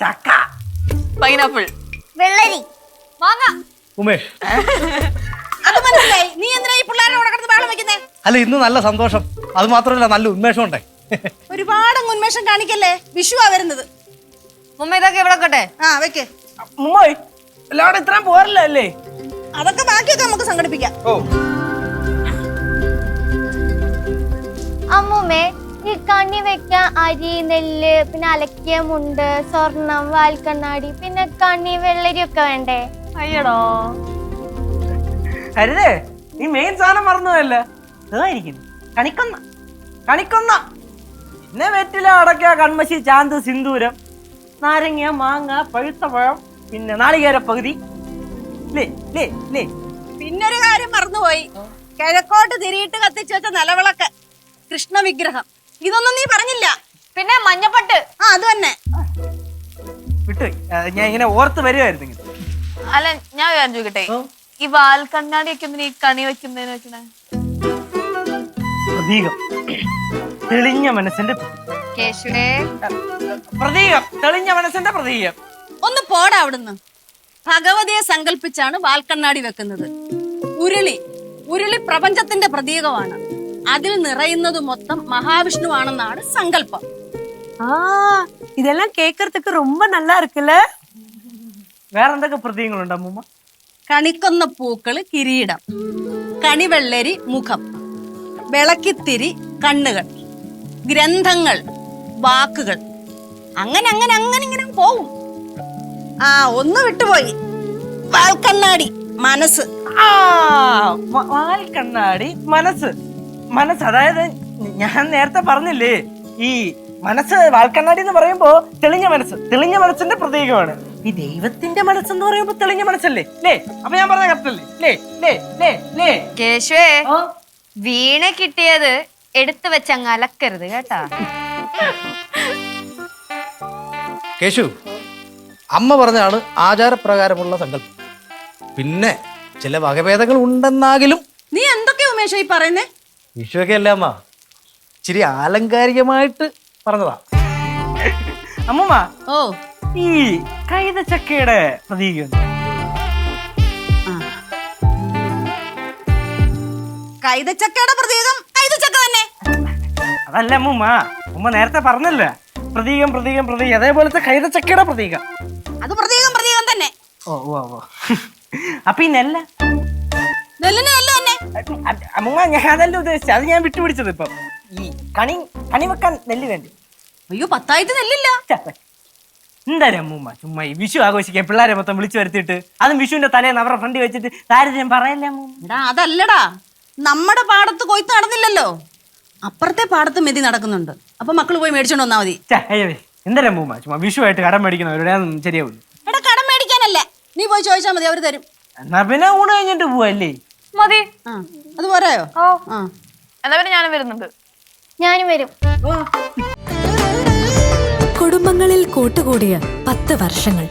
ചക്ക, പൈനാപ്പിൾ, വെള്ളരി, മാങ്ങ. ഉമേഷ്, അത് മനസ്സിലായി. നീ എന്തിനാ ഈ പിള്ളേരെ കിടന്ന് ബഹളം വെക്കുന്നേ? അല്ല ഇന്ന് നല്ല സന്തോഷം, അത് മാത്രമല്ല നല്ല ഉന്മേഷം ഉണ്ടേ. ഒരുപാട് ഉന്മേഷം കാണിക്കല്ലേ, വിഷുവാ വരുന്നത്. മുമ്പ് ഇതൊക്കെ ഇവിടെ വെക്കട്ടെ. ആ വെക്ക്. മുമ്പോയ് എല്ലാവരും ഇത്രയും പോരല്ലേ? അതൊക്കെ ബാക്കിയൊക്കെ നമുക്ക് സംഘടിപ്പിക്കാം. ഓ അമ്മൂമ്മേ, ഈ കണി വെക്കാൻ അരി, നെല്ല്, പിന്നെ അലക്കിയ മുണ്ട്, സ്വർണം, വാൽക്കണ്ണാടി, പിന്നെ കണി, വെള്ളരി ഒക്കെ വേണ്ടേ? അയ്യടോ, അരുതേ, നീ മെയിൻ സാധനം മറന്നുപോയല്ല. ഇതായിരിക്കുന്നു കണിക്കൊന്ന. കണിക്കൊന്ന പിന്നെ വെറ്റില, അടയ്ക്ക, കൺമശി, ചാന്ത്, സിന്ദൂരം, നാരങ്ങ, മാങ്ങ, പഴുത്ത പഴം, പിന്നെ നാളികേര പകുതി. പിന്നൊരു കാര്യം മറന്നുപോയി. കിഴക്കോട്ട് തിരിയിട്ട് കത്തിച്ചു വെച്ച നിലവിളക്ക്, കൃഷ്ണ വിഗ്രഹം. ഇതൊന്നും നീ പറഞ്ഞില്ല. പിന്നെ മഞ്ഞപ്പട്ട്. ആ അത് തന്നെ വിട്ടുപോയി. ഞാൻ ഇങ്ങനെ ഓർത്ത് വരുമായിരുന്നു. അല്ല, ഞാൻ കാര്യം ചോദിക്കട്ടെ, ഈ വാൽക്കണ്ണാടി വെക്കുന്ന ഈ കണി വെക്കുന്നതിന് വെക്കണേ പ്രതീകം, തെളിഞ്ഞ മനസ്സിന്റെ കേശുവേ, പ്രതീകം, തെളിഞ്ഞ മനസ്സിന്റെ പ്രതീകം. ഒന്ന് പോടാ അവിടുന്ന്. ഭഗവതിയെ സങ്കല്പിച്ചാണ് വാൽക്കണ്ണാടി വെക്കുന്നത്. ഉരുളി പ്രപഞ്ചത്തിന്റെ പ്രതീകമാണ്. അതിൽ നിറയുന്നത് മൊത്തം മഹാവിഷ്ണു ആണെന്നാണ് സങ്കല്പം. இதெல்லாம் கேட்கறதுக்கு ரொம்ப நல்லா இருக்குல்ல. വേറെന്തൊക്കെ പ്രതീകങ്ങളുണ്ട് അമ്മൂമ്മ? കണിക്കൊന്ന പൂക്കള് കിരീടം, കണിവെള്ളരി മുഖം, വിളക്കിത്തിരി കണ്ണുകൾ, ഗ്രന്ഥങ്ങൾ വാക്കുകൾ, അങ്ങനെ അങ്ങനെ അങ്ങനെ ഇങ്ങനെ പോവും. ആ ഒന്ന് വിട്ടുപോയി, വാൽക്കണ്ണാടി മനസ്സ്. വാൽക്കണ്ണാടി മനസ്സ്. മനസ്സ് അതായത് ഞാൻ നേരത്തെ പറഞ്ഞില്ലേ, ഈ മനസ്സ് വാൽക്കണ്ണാടി എന്ന് പറയുമ്പോ തെളിഞ്ഞ മനസ്സ്, തെളിഞ്ഞ മനസ്സിന്റെ പ്രതീകമാണ്. ഈ ദൈവത്തിന്റെ മനസ്സെന്ന് പറയുമ്പോ തെളിഞ്ഞ മനസ്സല്ലേ? ലേ, അപ്പൊ ഞാൻ പറഞ്ഞ കറക്റ്റല്ലേ? കേശുവേ, വീണ കിട്ടിയത് എടുത്തു വെച്ചങ്ങ് അലക്കരുത് കേട്ടാ. കേശു, അമ്മ പറഞ്ഞാണ് ആചാരപ്രകാരമുള്ള സങ്കല്പം. പിന്നെ ചില വകഭേദങ്ങൾ ഉണ്ടെന്നാകിലും നീ എന്തൊക്കെയാ ഉമേഷ ഈ പറയുന്നേ? വിഷുവൊക്കെ അല്ല അമ്മ, ഇച്ചിരി ആലങ്കാരികമായിട്ട് പറഞ്ഞതാ. അമ്മൂമ്മ, ഓ ഈ കൈതച്ചക്കയുടെ പ്രതീകം കൈതച്ചക്കയുടെ പ്രതീകം കൈതച്ചക്ക തന്നെ. അതല്ല അമ്മൂമ്മ, ഉമ്മ നേരത്തെ പറഞ്ഞല്ല പ്രതീകം പ്രതീകം പ്രതീകം, അതേപോലത്തെ കൈതച്ചക്കയുടെ പ്രതീകം. അത് പ്രതീകം പ്രതീകം തന്നെ. ഓ അപ്പൊ ഈ നെല്ല നെല്ലിന് നെല്ല് തന്നെ. അമ്മൂമ്മ, ഞാൻ അതല്ല ഉദ്ദേശിച്ചത്, അത് ഞാൻ വിട്ടുപിടിച്ചത്. ഇപ്പം ഈ കണി വെക്കാൻ നെല്ല് വേണ്ടി. അയ്യോ, പത്തായിട്ട് നെല്ലില്ല. എന്തായാലും അമ്മൂമ്മ ചുമ്മാ ഈ വിഷു ആഘോഷിക്കാൻ പിള്ളേരെ മൊത്തം വിളിച്ചു വരുത്തിയിട്ട്, അതും വിഷുവിന്റെ തലേന്ന് അവരുടെ ഫ്രണ്ട് വെച്ചിട്ട് താരതമ്യം പറയല്ലേ അമ്മൂമ്മ? എടാ അതല്ലടാ, നമ്മുടെ പാടത്ത് കൊയ്ത്ത് നടന്നില്ലല്ലോ, അപ്പുറത്തെ പാടത്ത് മെതി നടക്കുന്നുണ്ട്. അപ്പൊ മക്കള് പോയി മേടിച്ചോണ്ട് വന്നാ മതി. എന്തായാലും അമ്മൂമ്മ ചുമ്മാ വിഷു ആയിട്ട് കടം മേടിക്കുന്നവരുടെ ശരിയാവില്ല. എടാ കടം മേടിക്കാനല്ല, നീ പോയി ചോദിച്ചാൽ മതി, അവര് തരും. എന്നാ പിന്നെ ഊണ് കഴിഞ്ഞിട്ട് പോവല്ലേ? മതി. അത് പോരായോ? എന്നാ പിന്നെ ഞാനും വരുന്നുണ്ട്. ഞാനും വരും. കുടുംബങ്ങളിൽ കൂട്ടുകൂടിയ 10 വർഷങ്ങൾ.